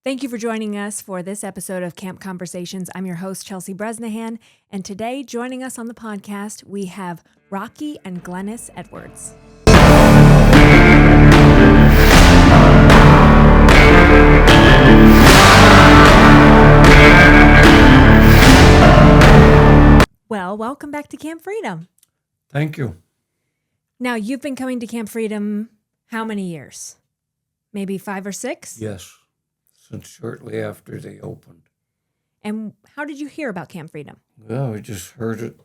Thank you for joining us for this episode of Camp Conversations. I'm your host, Chelsea Bresnahan, and today joining us on the podcast, we have Rocky and Glenys Edwards. Well, welcome back to Camp Freedom. Thank you. Now, you've been coming to Camp Freedom how many years? Maybe 5 or 6? Yes, since shortly after they opened. And how did you hear about Camp Freedom? Well, I just heard it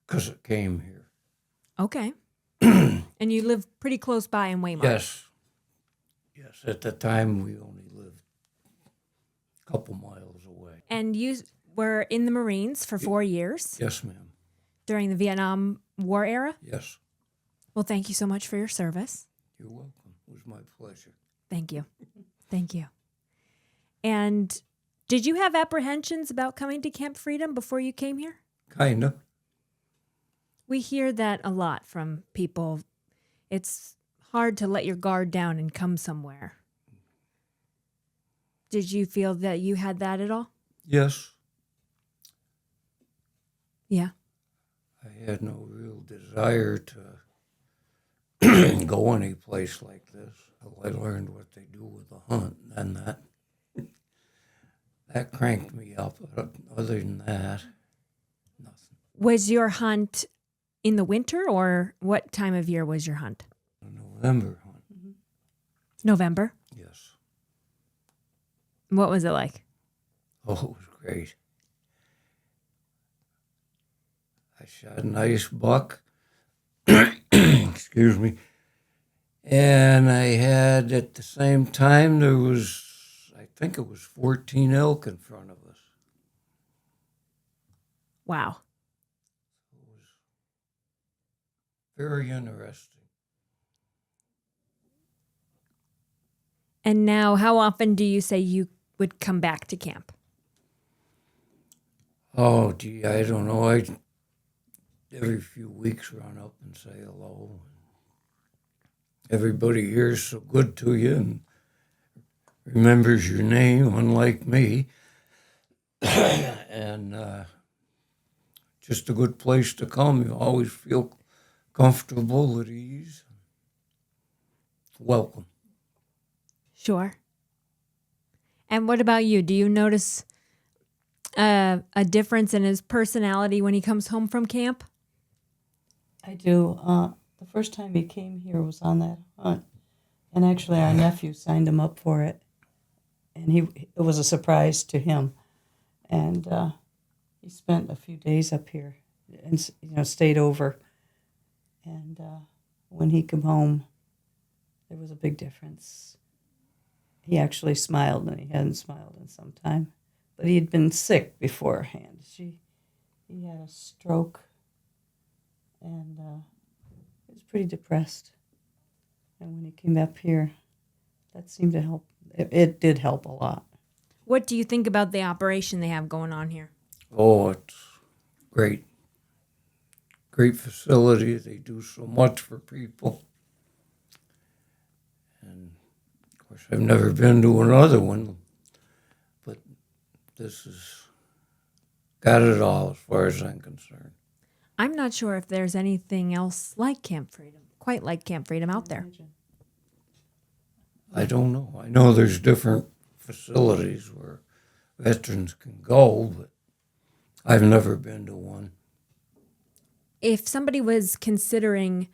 because it came here. Okay. And you live pretty close by in Waymart. Yes. At the time, we only lived a couple miles away. And you were in the Marines for 4 years Yes, ma'am. during the Vietnam War era? Yes. Well, thank you so much for your service. You're welcome. It was my pleasure. Thank you. Thank you. And did you have apprehensions about coming to Camp Freedom before you came here? Kind of. We hear that a lot from people. It's hard to let your guard down and come somewhere. Did you feel that you had that at all? Yes. Yeah. I had no real desire to go any place like this. I learned what they do with the hunt, and that cranked me up. Other than that, nothing. Was your hunt in the winter, or what time of year was your hunt? A November hunt. Mm-hmm. November? Yes. What was it like? Oh, it was great. I shot a nice buck. Excuse me. And I had, at the same time, there was, I think it was 14 elk in front of us. Wow. It was very interesting. And now, how often do you say you would come back to camp? Oh, gee, I don't know. I every few weeks run up and say hello. Everybody here is so good to you and remembers your name, unlike me. And just a good place to come. You always feel comfortable, at ease. Welcome. Sure. And what about you? Do you notice a difference in his personality when he comes home from camp? I do. The first time he came here was on that hunt, and actually our nephew signed him up for it, and it was a surprise to him, and he spent a few days up here and stayed over, and when he came home, there was a big difference. He actually smiled, and he hadn't smiled in some time, but he had been sick beforehand. He had a stroke. And he was pretty depressed. And when he came up here, that seemed to help. It did help a lot. What do you think about the operation they have going on here? Oh, it's great. Great facility. They do so much for people. And, of course, I've never been to another one, but this has got it all as far as I'm concerned. I'm not sure if there's anything else like Camp Freedom, quite like Camp Freedom out there. I don't know. I know there's different facilities where veterans can go, but I've never been to one. If somebody was considering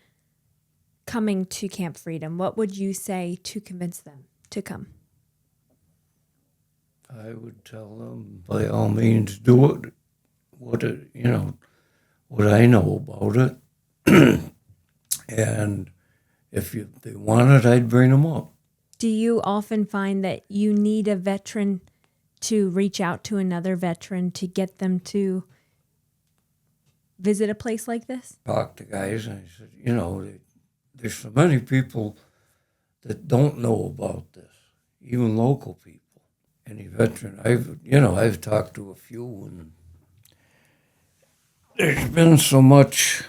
coming to Camp Freedom, what would you say to convince them to come? I would tell them, by all means, do it. What I know about it. And if they want it, I'd bring them up. Do you often find that you need a veteran to reach out to another veteran to get them to visit a place like this? Talk to guys, and I said, there's so many people that don't know about this, even local people. Any veteran, I've talked to a few, and there's been so much,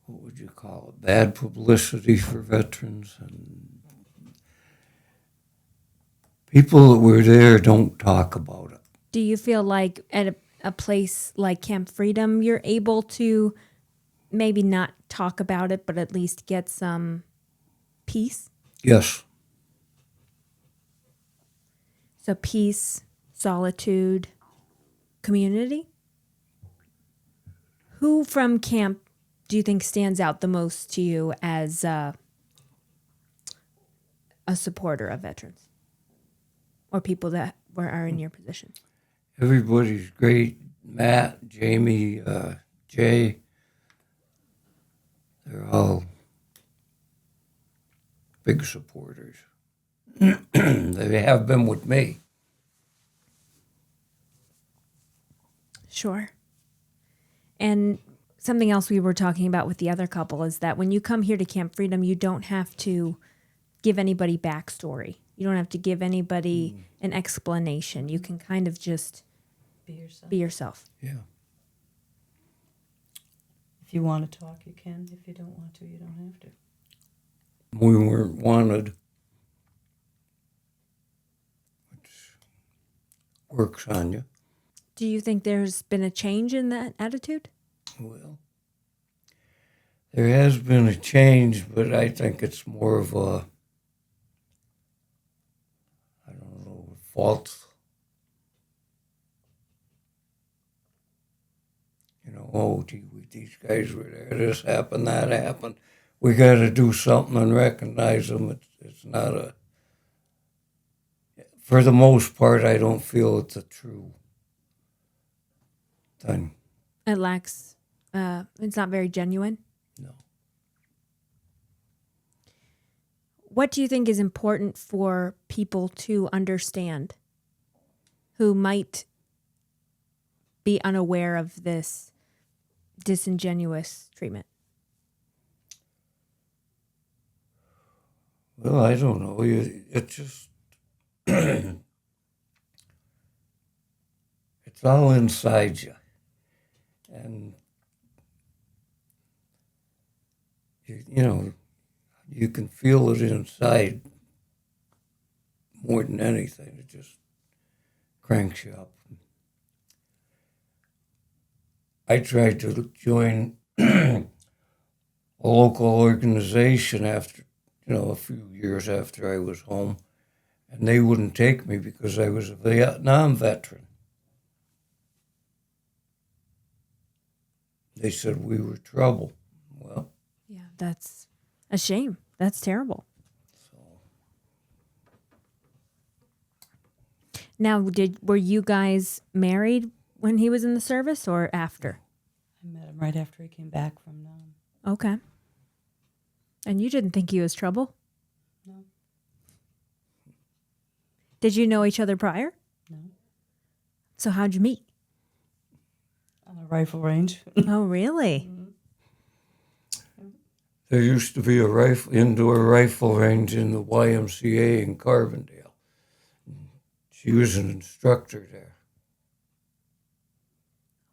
what would you call it, bad publicity for veterans, and People that were there don't talk about it. Do you feel like at a place like Camp Freedom, you're able to maybe not talk about it, but at least get some peace? Yes. So peace, solitude, community? Who from camp do you think stands out the most to you as a supporter of veterans or people that are in your position? Everybody's great. Matt, Jamie, Jay, they're all big supporters. They have been with me. Sure. And something else we were talking about with the other couple is that when you come here to Camp Freedom, you don't have to give anybody backstory. You don't have to give anybody an explanation. You can kind of just Be yourself. be yourself. Yeah. If you want to talk, you can. If you don't want to, you don't have to. We weren't wanted, which works on you. Do you think there's been a change in that attitude? Well, there has been a change, but I think it's more of a, I don't know, false. You know, oh, gee, these guys were there, this happened, that happened. We got to do something and recognize them. It's not a, for the most part, I don't feel it's a true thing. It lacks, it's not very genuine. No. What do you think is important for people to understand who might be unaware of this disingenuous treatment? Well, I don't know. It just, it's all inside you. And, you know, you can feel it inside more than anything. It just cranks you up. I tried to join a local organization after, a few years after I was home, and they wouldn't take me because I was a Vietnam veteran. They said we were trouble. Well, Yeah, that's a shame. That's terrible. so Now, were you guys married when he was in the service or after? I met him right after he came back from Nam. Okay. And you didn't think he was trouble? No. Did you know each other prior? No. So how'd you meet? On a rifle range. Oh, really? there used to be a indoor rifle range in the YMCA in Carbondale. She was an instructor there.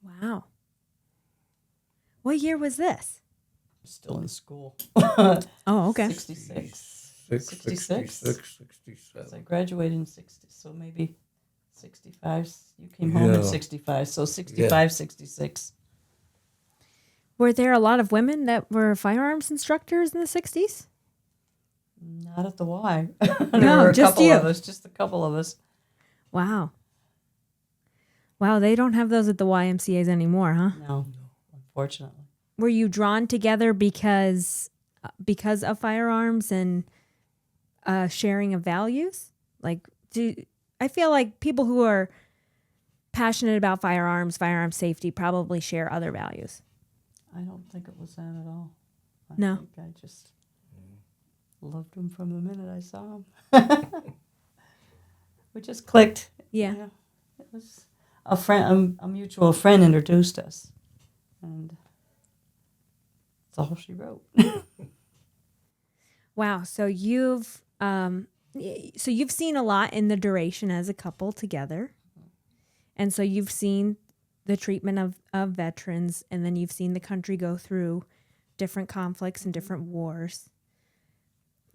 Wow. What year was this? Still in school. Oh, okay. 66. 66, 'Cause I graduated in 60, so maybe 65. You came home in Yeah. 65, so 65, 66. Were there a lot of women that were firearms instructors in the 60s? Not at the Y. No, were a just couple you. of us, just a couple of us. Wow. Wow, they don't have those at the YMCAs anymore, huh? No, unfortunately. Were you drawn together because of firearms and sharing of values? Like, I feel like people who are passionate about firearm safety probably share other values. I don't think it was that at all. No. think I just loved him from the minute I saw him. We just clicked. Yeah. It was a friend, a mutual friend introduced us. And that's all she wrote. Wow. So you've seen a lot in the duration as a couple together. And so you've seen the treatment of veterans, and then you've seen the country go through different conflicts and different wars.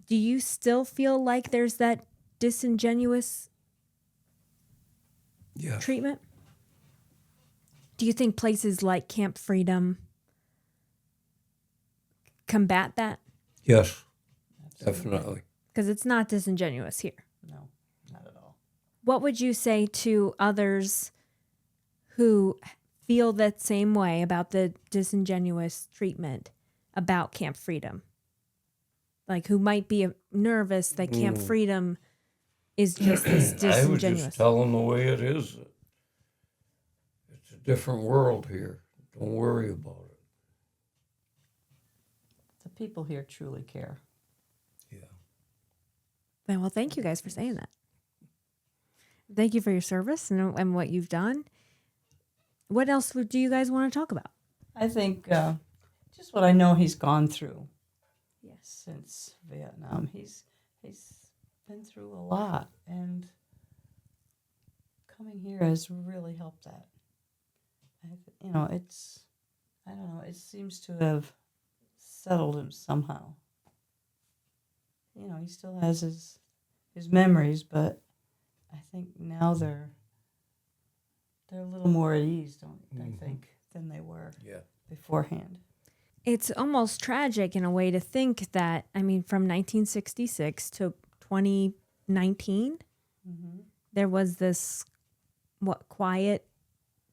Do you still feel like there's that disingenuous Yes. treatment? Do you think places like Camp Freedom combat that? Yes, Absolutely. definitely. Because it's not disingenuous here. No, not at all. What would you say to others who feel that same way about the disingenuous treatment about Camp Freedom? Like who might be nervous that Camp Freedom is just this I would disingenuous. just tell them the way it is. It's a different world here. Don't worry about it. The people here truly care. Yeah. Well, thank you guys for saying that. Thank you for your service and what you've done. What else do you guys want to talk about? I think just what I know he's gone through. Yes. Since Vietnam, he's been through a lot, and coming here has really helped that. It's I don't know. It seems to have settled him somehow. He still has his memories, but I think now they're a little more at ease, I think, than they were beforehand. It's almost tragic in a way to think that, I mean, from 1966 to 2019, there was this, quiet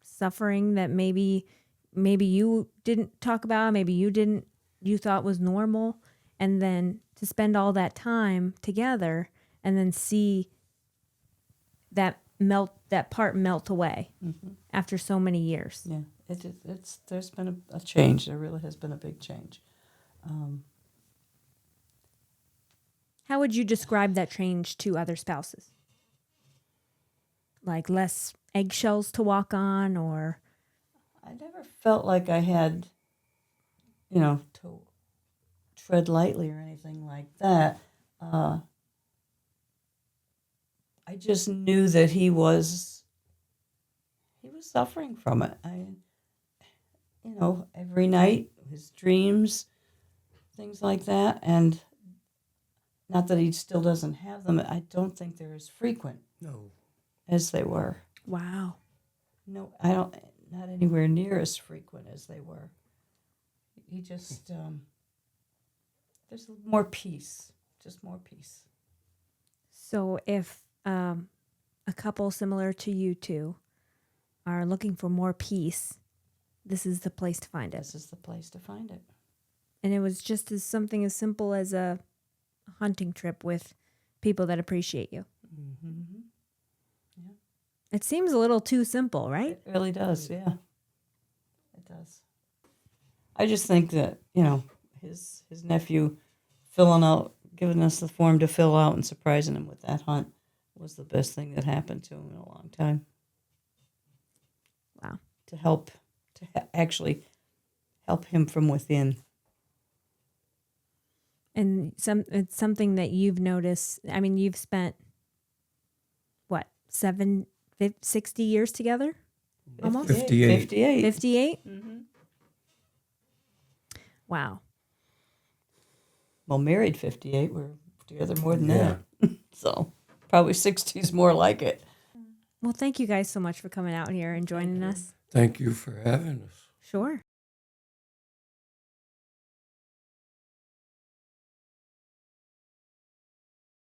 suffering that maybe you didn't talk about, maybe you thought was normal. And then to spend all that time together and then see that part melt away after so many years. Yeah, there's been a change. There really has been a big change. How would you describe that change to other spouses? Like less eggshells to walk on, or? I never felt like I had, to tread lightly or anything like that. I just knew that he was suffering from it. Every night, his dreams, things like that, and not that he still doesn't have them. I don't think they're as frequent as they were. Wow. No, I don't. Not anywhere near as frequent as they were. He just there's more peace, just more peace. So if a couple similar to you two are looking for more peace, this is the place to find it. This is the place to find it. And it was just something as simple as a hunting trip with people that appreciate you. Mm-hmm. Yeah. It seems a little too simple, right? It really does, yeah. It does. I just think that, his nephew giving us the form to fill out and surprising him with that hunt was the best thing that happened to him in a long time. Wow. Actually help him from within. And it's something that you've noticed. I mean, you've spent, 60 years together? Almost? 58. 58? Mm-hmm. Wow. Well, married 58. We're together more than Yeah. that. So probably 60 is more like it. Well, thank you guys so much for coming out here and joining us. Thank you for having us. Sure.